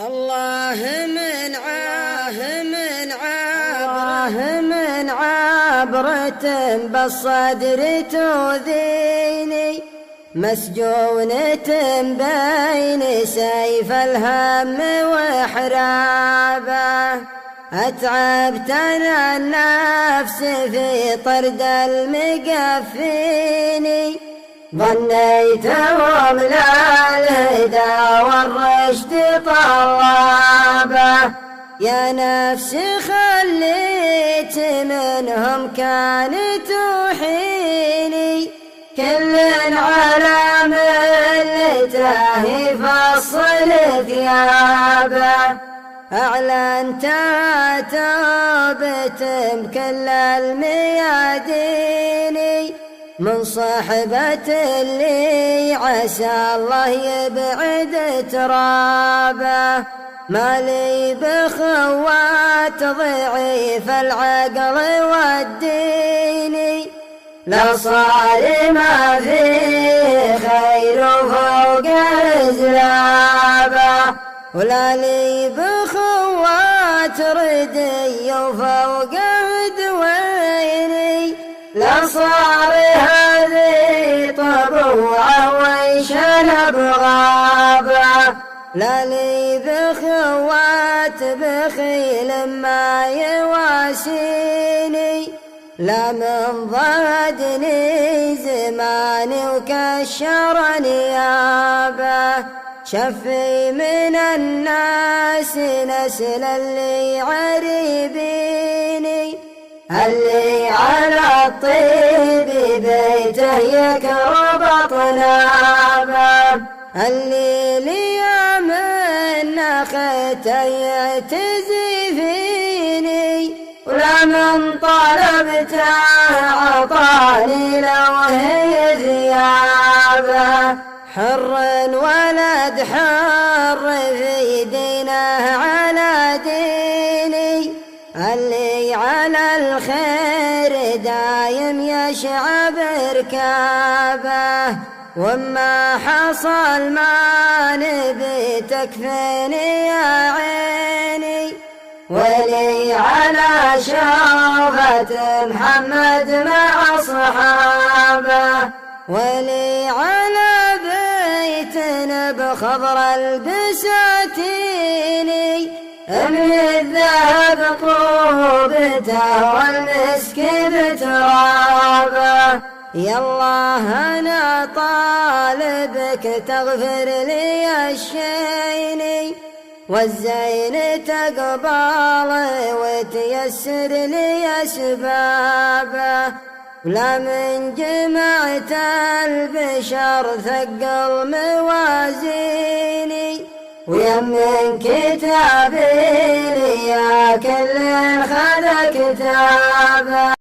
الله من عبرة بالصدر تؤذيني، مسجونة بين سيف الهم وحرابه، أتعبتنا النفس في طرد المقفيني، ظنيتهم للهدى والرشد طلابه، يا نفسي خليت منهم كانت توحيني، كل على ملته فصل ثيابه، أعلنت توبة بكل الميادين، من صحبة اللي عسى الله يبعد ترابه، مالي بخوات ضعيف العقل والدين، لو صار ما فيه خير فوق زلابه، ولا لي بخوات ردي وفوق دويني، لو صار هذه طبوعه ويشنب غابه، لا لي بخوات بخيل ما يواسيني، لا من ضادني زماني وكشر نيابه، شفي من الناس نسل اللي عريبيني، اللي على الطيب بيته يكرب طنابه، اللي لي من نخته يعتزي فيني، ولا من طلبته عطاني لو هي ثيابه، حر ولد حر في دينه على ديني، اللي على الخير دايم يشعب ركابه، وما حصل ما نبي تكفيني يا عيني، ولي على شوفة محمد مع أصحابه، ولي على بيت بخضر البساتيني، من الذهب طوبته والمسك بترابه، يا الله أنا طالبك تغفر لي الشيني، والزين تقبل وتيسر لي أسبابه، ولا من جمعت البشر ثقل موازيني، ويمن كتابي لي يا كل خذ كتابه.